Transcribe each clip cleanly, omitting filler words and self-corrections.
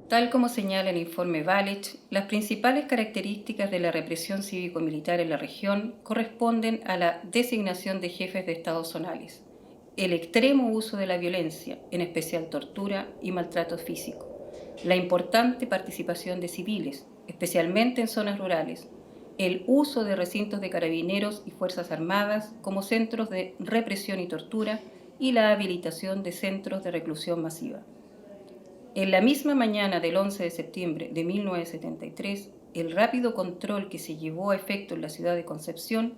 Tal como señala el informe Valich, las principales características de la represión cívico-militar en la región corresponden a la designación de jefes de Estado zonales, el extremo uso de la violencia, en especial tortura y maltrato físico, la importante participación de civiles, especialmente en zonas rurales, el uso de recintos de carabineros y fuerzas armadas como centros de represión y tortura y la habilitación de centros de reclusión masiva. En la misma mañana del 11 de septiembre de 1973, el rápido control que se llevó a efecto en la ciudad de Concepción,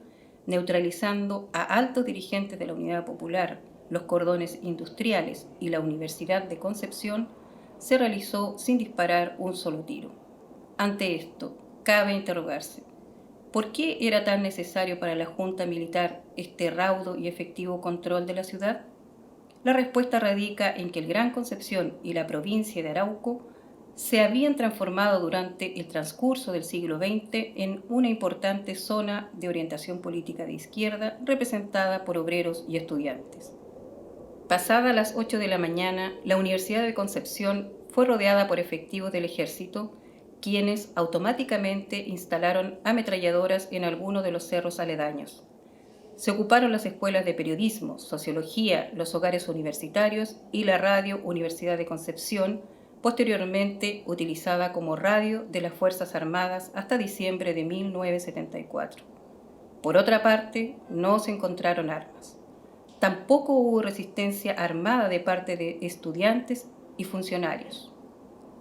neutralizando a altos dirigentes de la Unidad Popular, los cordones industriales y la Universidad de Concepción, se realizó sin disparar un solo tiro. Ante esto, cabe interrogarse, ¿por qué era tan necesario para la Junta Militar este raudo y efectivo control de la ciudad? La respuesta radica en que el Gran Concepción y la provincia de Arauco se habían transformado durante el transcurso del siglo XX en una importante zona de orientación política de izquierda representada por obreros y estudiantes. Pasadas las 8 de la mañana, la Universidad de Concepción fue rodeada por efectivos del ejército, quienes automáticamente instalaron ametralladoras en algunos de los cerros aledaños. Se ocuparon las escuelas de periodismo, sociología, los hogares universitarios y la radio Universidad de Concepción, posteriormente utilizada como radio de las Fuerzas Armadas hasta diciembre de 1974. Por otra parte, no se encontraron armas. Tampoco hubo resistencia armada de parte de estudiantes y funcionarios.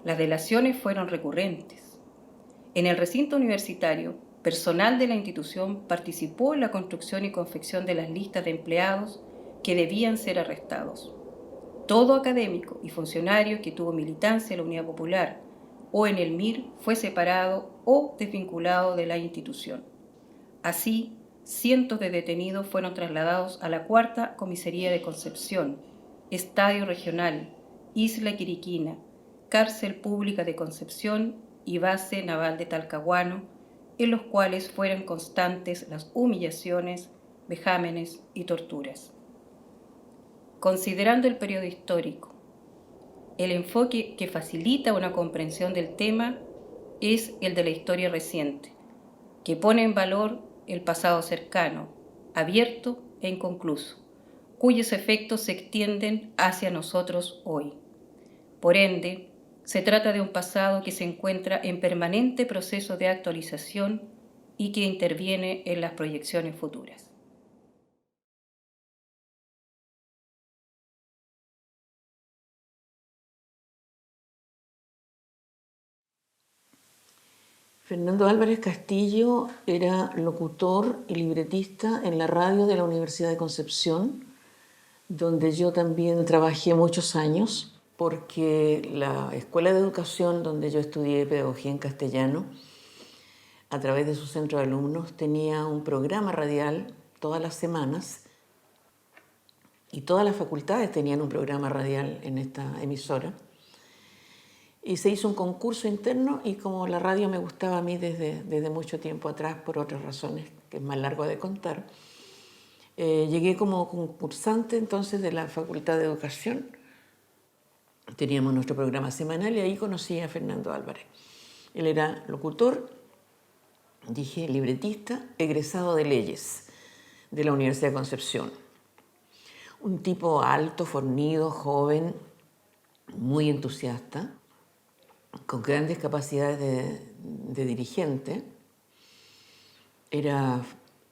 Las delaciones fueron recurrentes. En el recinto universitario, personal de la institución participó en la construcción y confección de las listas de empleados que debían ser arrestados. Todo académico y funcionario que tuvo militancia en la Unidad Popular o en el MIR fue separado o desvinculado de la institución. Así, cientos de detenidos fueron trasladados a la Cuarta Comisaría de Concepción, Estadio Regional, Isla Quiriquina, Cárcel Pública de Concepción y Base Naval de Talcahuano, en los cuales fueron constantes las humillaciones, vejámenes y torturas. Considerando el periodo histórico, el enfoque que facilita una comprensión del tema es el de la historia reciente, que pone en valor el pasado cercano, abierto e inconcluso, cuyos efectos se extienden hacia nosotros hoy. Por ende, se trata de un pasado que se encuentra en permanente proceso de actualización y que interviene en las proyecciones futuras. Fernando Álvarez Castillo era locutor y libretista en la radio de la Universidad de Concepción, donde yo también trabajé muchos años, porque la escuela de educación donde yo estudié pedagogía en castellano, a través de su centro de alumnos, tenía un programa radial todas las semanas y todas las facultades tenían un programa radial en esta emisora. Y se hizo un concurso interno y como la radio me gustaba a mí desde mucho tiempo atrás, por otras razones que es más largo de contar, llegué como concursante entonces de la Facultad de Educación. Teníamos nuestro programa semanal y ahí conocí a Fernando Álvarez. Él era locutor, dije libretista, egresado de Leyes de la Universidad de Concepción. Un tipo alto, fornido, joven, muy entusiasta, con grandes capacidades de dirigente. Era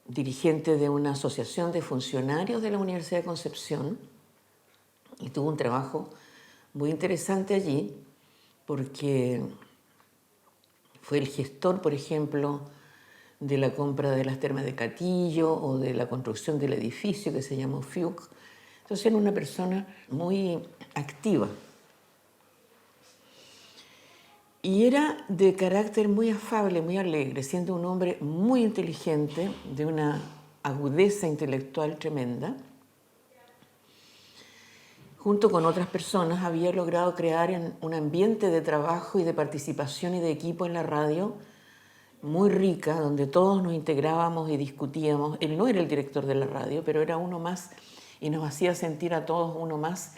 dirigente de una asociación de funcionarios de la Universidad de Concepción y tuvo un trabajo muy interesante allí porque fue el gestor, por ejemplo, de la compra de las termas de Catillo o de la construcción del edificio que se llamó FIUC. Entonces era una persona muy activa. Y era de carácter muy afable, muy alegre, siendo un hombre muy inteligente, de una agudeza intelectual tremenda. Junto con otras personas había logrado crear un ambiente de trabajo y de participación y de equipo en la radio muy rica, donde todos nos integrábamos y discutíamos. Él no era el director de la radio, pero era uno más y nos hacía sentir a todos uno más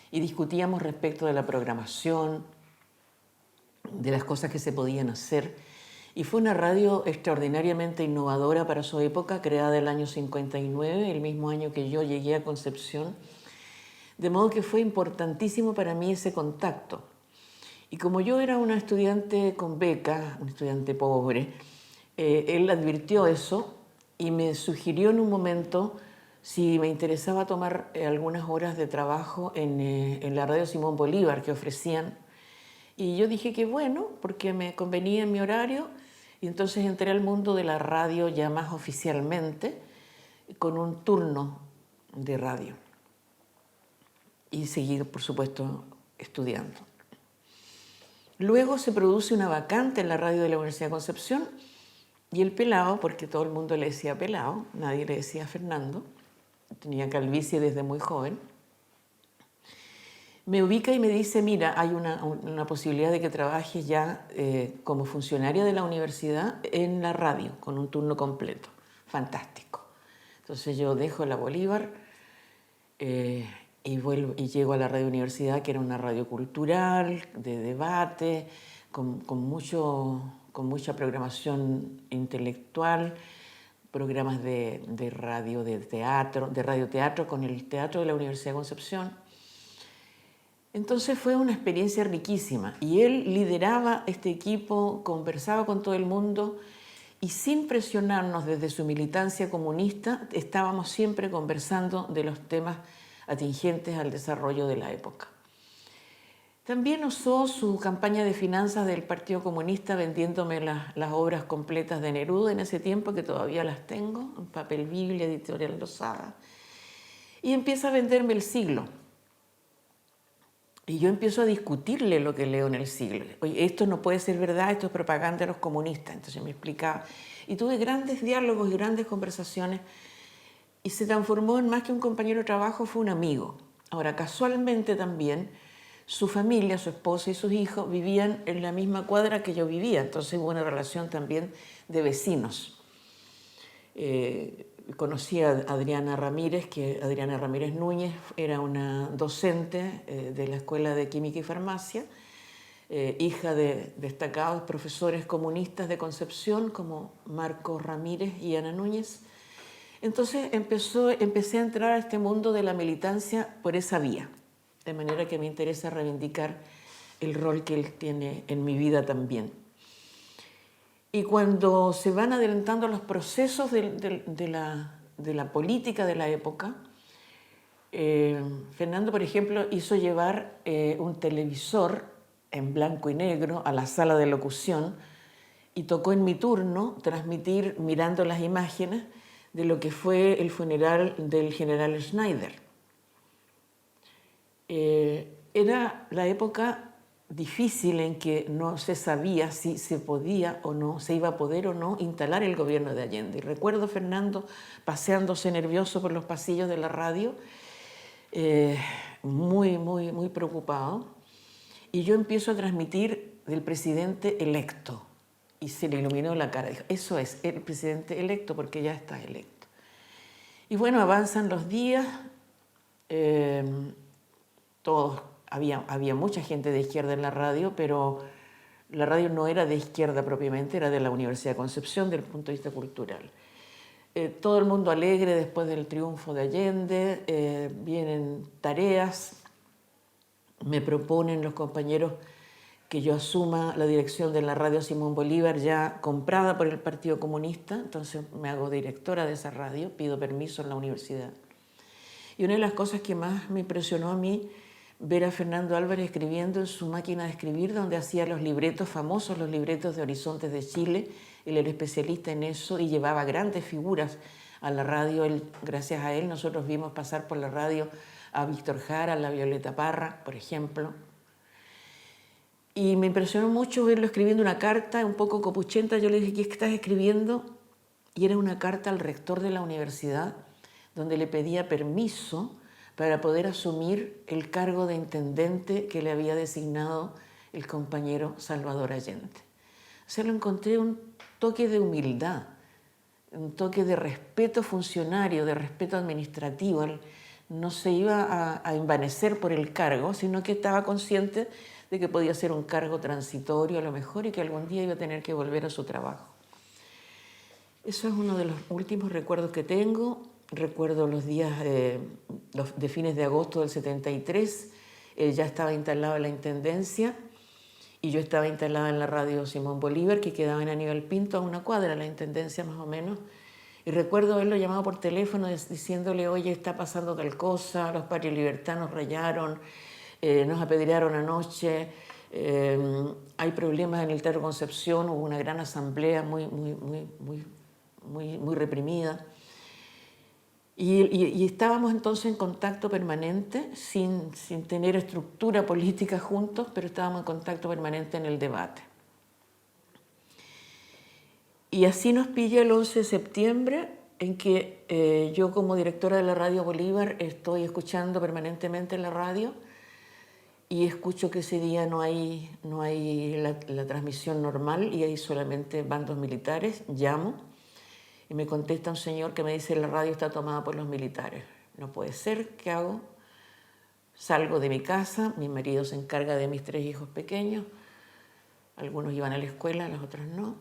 y discutíamos respecto de la programación, de las cosas que se podían hacer. Y fue una radio extraordinariamente innovadora para su época, creada el año 59, el mismo año que yo llegué a Concepción. De modo que fue importantísimo para mí ese contacto. Y como yo era una estudiante con beca, un estudiante pobre, él advirtió eso y me sugirió en un momento si me interesaba tomar algunas horas de trabajo en la radio Simón Bolívar que ofrecían. Y yo dije que bueno, porque me convenía en mi horario, y entonces entré al mundo de la radio ya más oficialmente, con un turno de radio. Y seguí, por supuesto, estudiando. Luego se produce una vacante en la radio de la Universidad de Concepción, y el pelao, porque todo el mundo le decía pelao, nadie le decía Fernando, tenía calvicie desde muy joven, me ubica y me dice, mira, hay una posibilidad de que trabajes ya como funcionaria de la universidad en la radio, con un turno completo. Fantástico. Entonces yo dejo la Bolívar y llego a la radio universidad, que era una radio cultural, de debate, con mucha programación intelectual, programas de radioteatro con el Teatro de la Universidad de Concepción. Entonces fue una experiencia riquísima y él lideraba este equipo, conversaba con todo el mundo y sin presionarnos desde su militancia comunista, estábamos siempre conversando de los temas atingentes al desarrollo de la época. También usó su campaña de finanzas del Partido Comunista vendiéndome las obras completas de Neruda en ese tiempo, que todavía las tengo, en papel Biblia, editorial Losada, y empieza a venderme El Siglo. Y yo empiezo a discutirle lo que leo en El Siglo. Oye, esto no puede ser verdad, esto es propaganda de los comunistas. Entonces me explicaba. Y tuve grandes diálogos y grandes conversaciones. Y se transformó en más que un compañero de trabajo, fue un amigo. Ahora, casualmente también, su familia, su esposa y sus hijos vivían en la misma cuadra que yo vivía. Entonces hubo una relación también de vecinos. Conocí a Adriana Ramírez, que Adriana Ramírez Núñez era una docente de la Escuela de Química y Farmacia, hija de destacados profesores comunistas de Concepción como Marco Ramírez y Ana Núñez. Entonces empecé a entrar a este mundo de la militancia por esa vía, de manera que me interesa reivindicar el rol que él tiene en mi vida también. Y cuando se van adelantando los procesos de la política de la época, Fernando, por ejemplo, hizo llevar un televisor en blanco y negro a la sala de locución y tocó en mi turno transmitir, mirando las imágenes, de lo que fue el funeral del general Schneider. Era la época difícil en que no se sabía si se podía o no, se iba a poder o no instalar el gobierno de Allende. Y recuerdo a Fernando paseándose nervioso por los pasillos de la radio, muy preocupado. Y yo empiezo a transmitir del presidente electo. Y se le iluminó la cara. Dijo, eso es el presidente electo porque ya está electo. Y bueno, avanzan los días. Había mucha gente de izquierda en la radio, pero la radio no era de izquierda propiamente, era de la Universidad de Concepción desde el punto de vista cultural. Todo el mundo alegre después del triunfo de Allende, vienen tareas, me proponen los compañeros que yo asuma la dirección de la radio Simón Bolívar, ya comprada por el Partido Comunista, entonces me hago directora de esa radio, pido permiso en la universidad. Y una de las cosas que más me impresionó a mí, ver a Fernando Álvarez escribiendo en su máquina de escribir, donde hacía los libretos famosos, los libretos de Horizontes de Chile. Él era especialista en eso y llevaba grandes figuras a la radio. Gracias a él nosotros vimos pasar por la radio a Víctor Jara, a la Violeta Parra, por ejemplo. Y me impresionó mucho verlo escribiendo una carta un poco copuchenta. Yo le dije, ¿qué estás escribiendo? Y era una carta al rector de la universidad, donde le pedía permiso para poder asumir el cargo de intendente que le había designado el compañero Salvador Allende. O sea, lo encontré un toque de humildad, un toque de respeto funcionario, de respeto administrativo. Él no se iba a envanecer por el cargo, sino que estaba consciente de que podía ser un cargo transitorio a lo mejor y que algún día iba a tener que volver a su trabajo. Eso es uno de los últimos recuerdos que tengo. Recuerdo los días de fines de agosto del 73. Él ya estaba instalado en la Intendencia y yo estaba instalada en la radio Simón Bolívar, que quedaba en Aníbal Pinto, a una cuadra de la Intendencia más o menos. Y recuerdo haberlo llamado por teléfono diciéndole, oye, está pasando tal cosa, los Patria y Libertad nos rayaron, nos apedrearon anoche, hay problemas en el Teatro Concepción, hubo una gran asamblea muy reprimida. Y estábamos entonces en contacto permanente, sin tener estructura política juntos, pero estábamos en contacto permanente en el debate. Y así nos pilla el 11 de septiembre, en que yo como directora de la Radio Bolívar estoy escuchando permanentemente la radio y escucho que ese día no hay la transmisión normal y hay solamente bandos militares. Llamo y me contesta un señor que me dice la radio está tomada por los militares. No puede ser, ¿qué hago? Salgo de mi casa, mi marido se encarga de mis 3 hijos pequeños, algunos iban a la escuela, los otros no.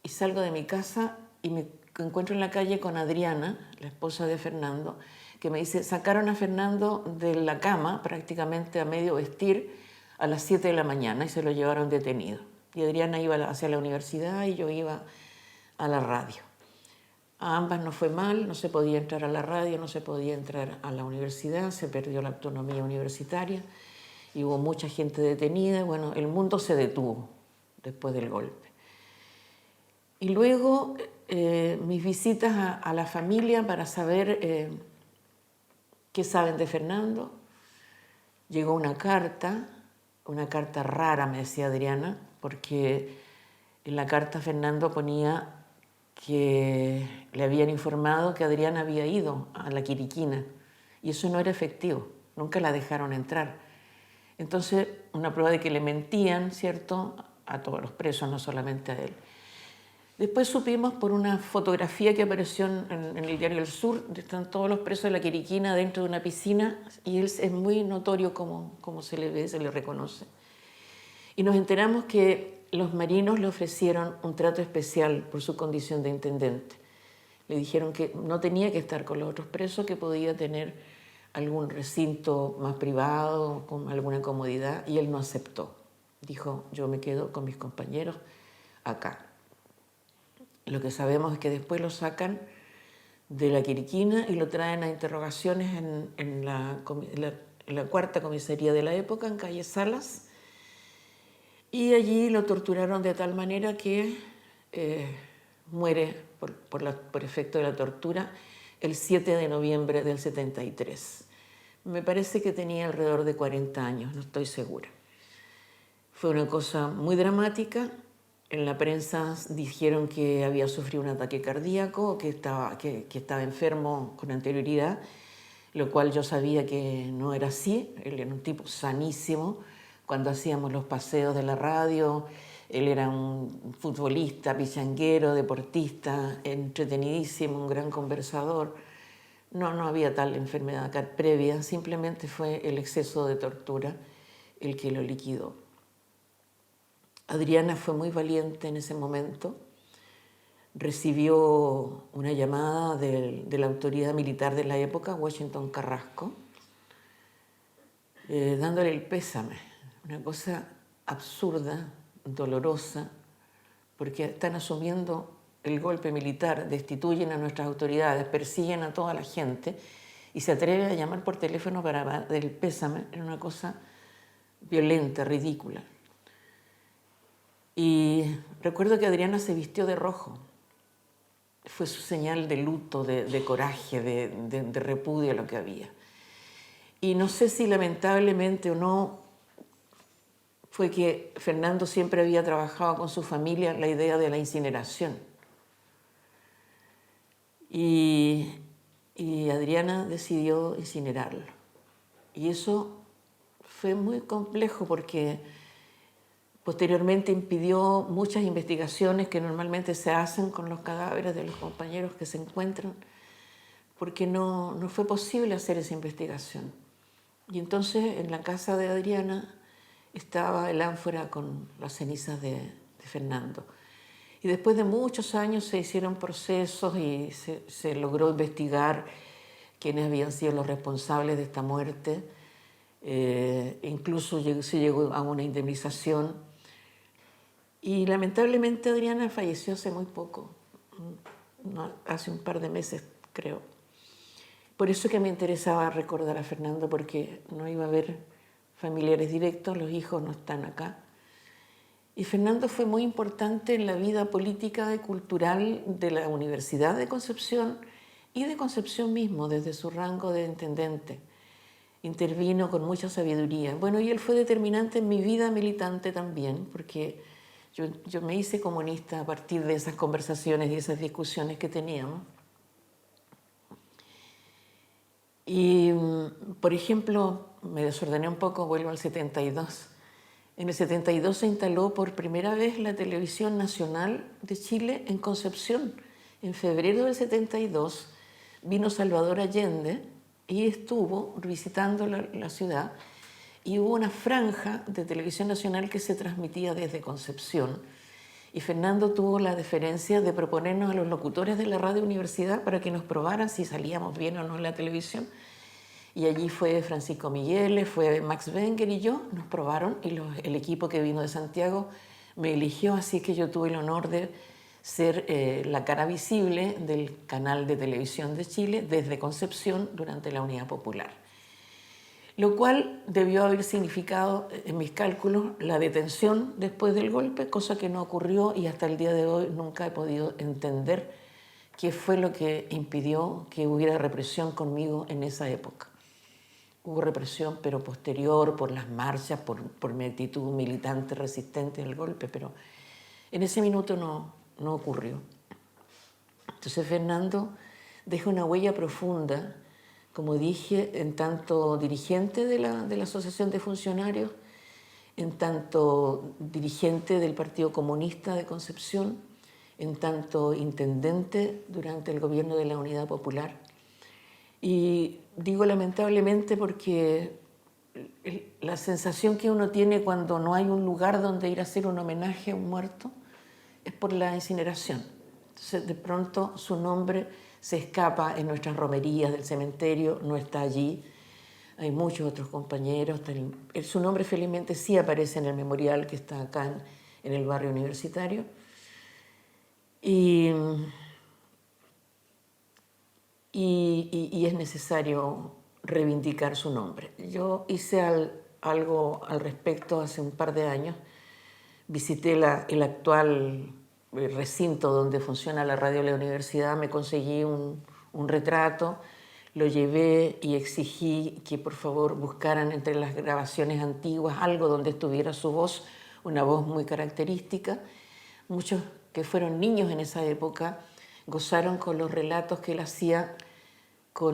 Y salgo de mi casa y me encuentro en la calle con Adriana, la esposa de Fernando, que me dice, sacaron a Fernando de la cama prácticamente a medio vestir a las 7 de la mañana y se lo llevaron detenido. Y Adriana iba hacia la universidad y yo iba a la radio. A ambas no fue mal, no se podía entrar a la radio, no se podía entrar a la universidad, se perdió la autonomía universitaria y hubo mucha gente detenida. Bueno, el mundo se detuvo después del golpe. Y luego mis visitas a la familia para saber qué saben de Fernando. Llegó una carta rara, me decía Adriana, porque en la carta Fernando ponía que le habían informado que Adriana había ido a la Quiriquina y eso no era efectivo, nunca la dejaron entrar. Entonces, una prueba de que le mentían, ¿cierto?, a todos los presos, no solamente a él. Después supimos por una fotografía que apareció en el diario El Sur, están todos los presos de la Quiriquina dentro de una piscina y él es muy notorio como se le ve, se le reconoce. Y nos enteramos que los marinos le ofrecieron un trato especial por su condición de intendente. Le dijeron que no tenía que estar con los otros presos, que podía tener algún recinto más privado, con alguna comodidad, y él no aceptó. Dijo, yo me quedo con mis compañeros acá. Lo que sabemos es que después lo sacan de la Quiriquina y lo traen a interrogaciones en la 4ª comisaría de la época, en calle Salas, y allí lo torturaron de tal manera que muere por efecto de la tortura el 7 de noviembre del 73. Me parece que tenía alrededor de 40 años, no estoy segura. Fue una cosa muy dramática. En la prensa dijeron que había sufrido un ataque cardíaco, que estaba enfermo con anterioridad, lo cual yo sabía que no era así. Él era un tipo sanísimo. Cuando hacíamos los paseos de la radio, él era un futbolista, pichanguero, deportista, entretenidísimo, un gran conversador. No había tal enfermedad previa, simplemente fue el exceso de tortura el que lo liquidó. Adriana fue muy valiente en ese momento. Recibió una llamada de la autoridad militar de la época, Washington Carrasco, dándole el pésame. Una cosa absurda, dolorosa, porque están asumiendo el golpe militar, destituyen a nuestras autoridades, persiguen a toda la gente y se atreve a llamar por teléfono para dar el pésame. Era una cosa violenta, ridícula. Y recuerdo que Adriana se vistió de rojo. Fue su señal de luto, de coraje, de repudio a lo que había. Y no sé si lamentablemente o no fue que Fernando siempre había trabajado con su familia la idea de la incineración. Y Adriana decidió incinerarlo. Y eso fue muy complejo porque posteriormente impidió muchas investigaciones que normalmente se hacen con los cadáveres de los compañeros que se encuentran, porque no fue posible hacer esa investigación. Y entonces en la casa de Adriana estaba el ánfora con las cenizas de Fernando. Y después de muchos años se hicieron procesos y se logró investigar quiénes habían sido los responsables de esta muerte. Incluso se llegó a una indemnización. Y lamentablemente Adriana falleció hace muy poco, hace un par de meses creo. Por eso que me interesaba recordar a Fernando, porque no iba a haber familiares directos, los hijos no están acá. Y Fernando fue muy importante en la vida política y cultural de la Universidad de Concepción y de Concepción mismo, desde su rango de intendente. Intervino con mucha sabiduría. Bueno, y él fue determinante en mi vida militante también, porque yo me hice comunista a partir de esas conversaciones y esas discusiones que teníamos. Y, por ejemplo, me desordené un poco, vuelvo al 72. En el 72 se instaló por primera vez la Televisión Nacional de Chile en Concepción. En febrero del 72 vino Salvador Allende y estuvo visitando la ciudad, y hubo una franja de Televisión Nacional que se transmitía desde Concepción. Y Fernando tuvo la deferencia de proponernos a los locutores de la radio universidad para que nos probaran si salíamos bien o no en la televisión. Y allí fue Francisco Migueles, fue Max Wenger y yo, nos probaron, y el equipo que vino de Santiago me eligió, así que yo tuve el honor de ser la cara visible del canal de televisión de Chile desde Concepción durante la Unidad Popular. Lo cual debió haber significado, en mis cálculos, la detención después del golpe, cosa que no ocurrió, y hasta el día de hoy nunca he podido entender qué fue lo que impidió que hubiera represión conmigo en esa época. Hubo represión, pero posterior, por las marchas, por mi actitud militante resistente al golpe, pero en ese minuto no ocurrió. Entonces Fernando deja una huella profunda, como dije, en tanto dirigente de la Asociación de Funcionarios, en tanto dirigente del Partido Comunista de Concepción, en tanto intendente durante el gobierno de la Unidad Popular. Y digo lamentablemente porque la sensación que uno tiene cuando no hay un lugar donde ir a hacer un homenaje a un muerto es por la incineración. Entonces, de pronto su nombre se escapa en nuestras romerías del cementerio, no está allí. Hay muchos otros compañeros. Su nombre felizmente sí aparece en el memorial que está acá en el barrio universitario. Y es necesario reivindicar su nombre. Yo hice algo al respecto hace un par de años. Visité el actual recinto donde funciona la radio de la universidad, me conseguí un retrato, lo llevé y exigí que por favor buscaran entre las grabaciones antiguas algo donde estuviera su voz, una voz muy característica. Muchos que fueron niños en esa época gozaron con los relatos que él hacía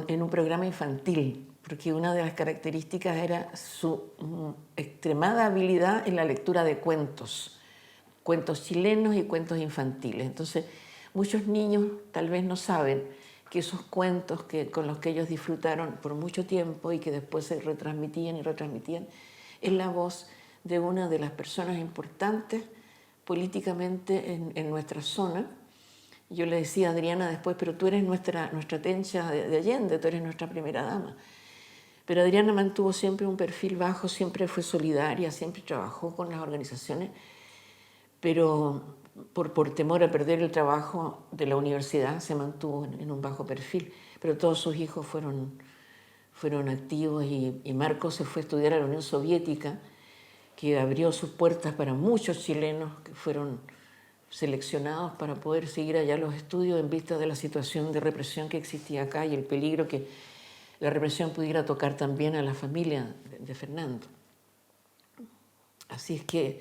en un programa infantil, porque una de las características era su extremada habilidad en la lectura de cuentos chilenos y cuentos infantiles. Entonces, muchos niños tal vez no saben que esos cuentos con los que ellos disfrutaron por mucho tiempo y que después se retransmitían, es la voz de una de las personas importantes políticamente en nuestra zona. Yo le decía a Adriana después, pero tú eres nuestra tencha de Allende, tú eres nuestra primera dama. Pero Adriana mantuvo siempre un perfil bajo, siempre fue solidaria, siempre trabajó con las organizaciones, pero por temor a perder el trabajo de la universidad se mantuvo en un bajo perfil. Pero todos sus hijos fueron activos, y Marco se fue a estudiar a la Unión Soviética, que abrió sus puertas para muchos chilenos que fueron seleccionados para poder seguir allá los estudios en vista de la situación de represión que existía acá y el peligro que la represión pudiera tocar también a la familia de Fernando. Así es que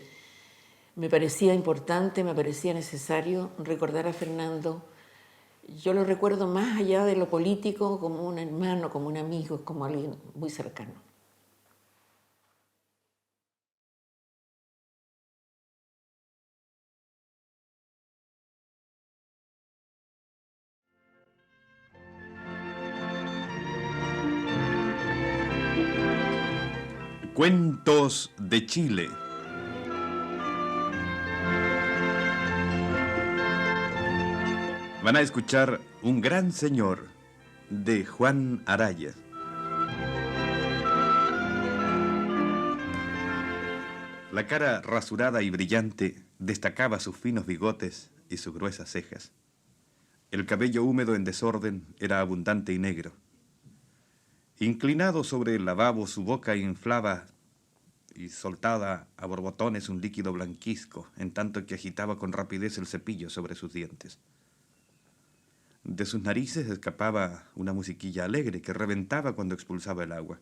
me parecía importante, me parecía necesario recordar a Fernando. Yo lo recuerdo más allá de lo político, como un hermano, como un amigo, como alguien muy cercano. Cuentos de Chile. Van a escuchar Un gran señor, de Juan Araya. La cara rasurada y brillante destacaba sus finos bigotes y sus gruesas cejas. El cabello húmedo en desorden era abundante y negro. Inclinado sobre el lavabo, su boca inflaba y soltaba a borbotones un líquido blanquizco, en tanto que agitaba con rapidez el cepillo sobre sus dientes. De sus narices escapaba una musiquilla alegre que reventaba cuando expulsaba el agua.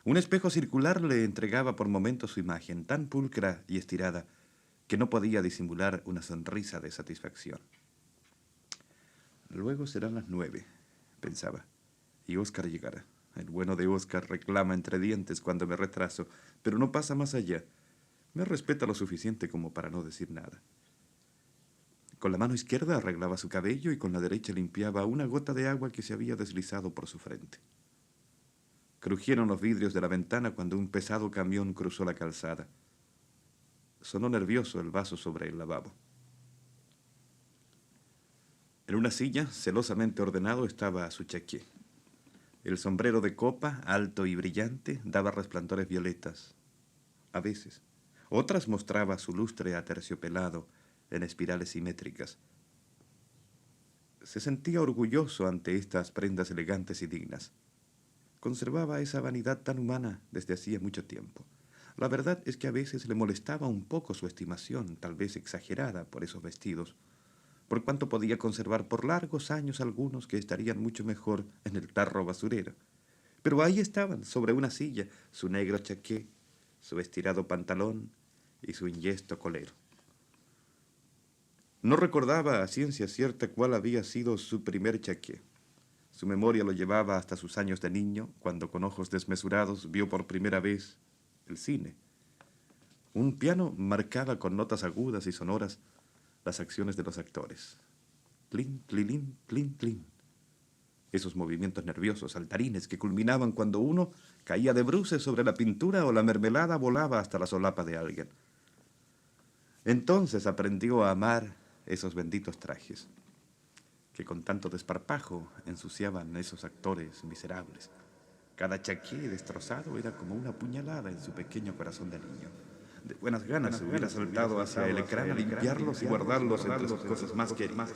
Un espejo circular le entregaba por momentos su imagen, tan pulcra y estirada que no podía disimular una sonrisa de satisfacción. Luego serán las 9, pensaba, y Óscar llegará. El bueno de Óscar reclama entre dientes cuando me retraso, pero no pasa más allá. Me respeta lo suficiente como para no decir nada. Con la mano izquierda arreglaba su cabello y con la derecha limpiaba una gota de agua que se había deslizado por su frente. Crujieron los vidrios de la ventana cuando un pesado camión cruzó la calzada. Sonó nervioso el vaso sobre el lavabo. En una silla, celosamente ordenado, estaba su chaqué. El sombrero de copa, alto y brillante, daba resplandores violetas. A veces. Otras mostraba su lustre aterciopelado en espirales simétricas. Se sentía orgulloso ante estas prendas elegantes y dignas. Conservaba esa vanidad tan humana desde hacía mucho tiempo. La verdad es que a veces le molestaba un poco su estimación, tal vez exagerada, por esos vestidos, por cuanto podía conservar por largos años algunos que estarían mucho mejor en el tarro basurero. Pero ahí estaban, sobre una silla, su negro chaqué, su estirado pantalón y su inyesto colero. No recordaba a ciencia cierta cuál había sido su primer chaqué. Su memoria lo llevaba hasta sus años de niño, cuando con ojos desmesurados vio por primera vez el cine. Un piano marcaba con notas agudas y sonoras las acciones de los actores. Plin, plilín, plin, plin. Esos movimientos nerviosos, saltarines, que culminaban cuando uno caía de bruces sobre la pintura o la mermelada volaba hasta la solapa de alguien. Entonces aprendió a amar esos benditos trajes que con tanto desparpajo ensuciaban a esos actores miserables. Cada chaqué destrozado era como una puñalada en su pequeño corazón de niño. De buenas ganas hubiera saltado hacia el ecrán a limpiarlos y guardarlos entre sus cosas más queridas.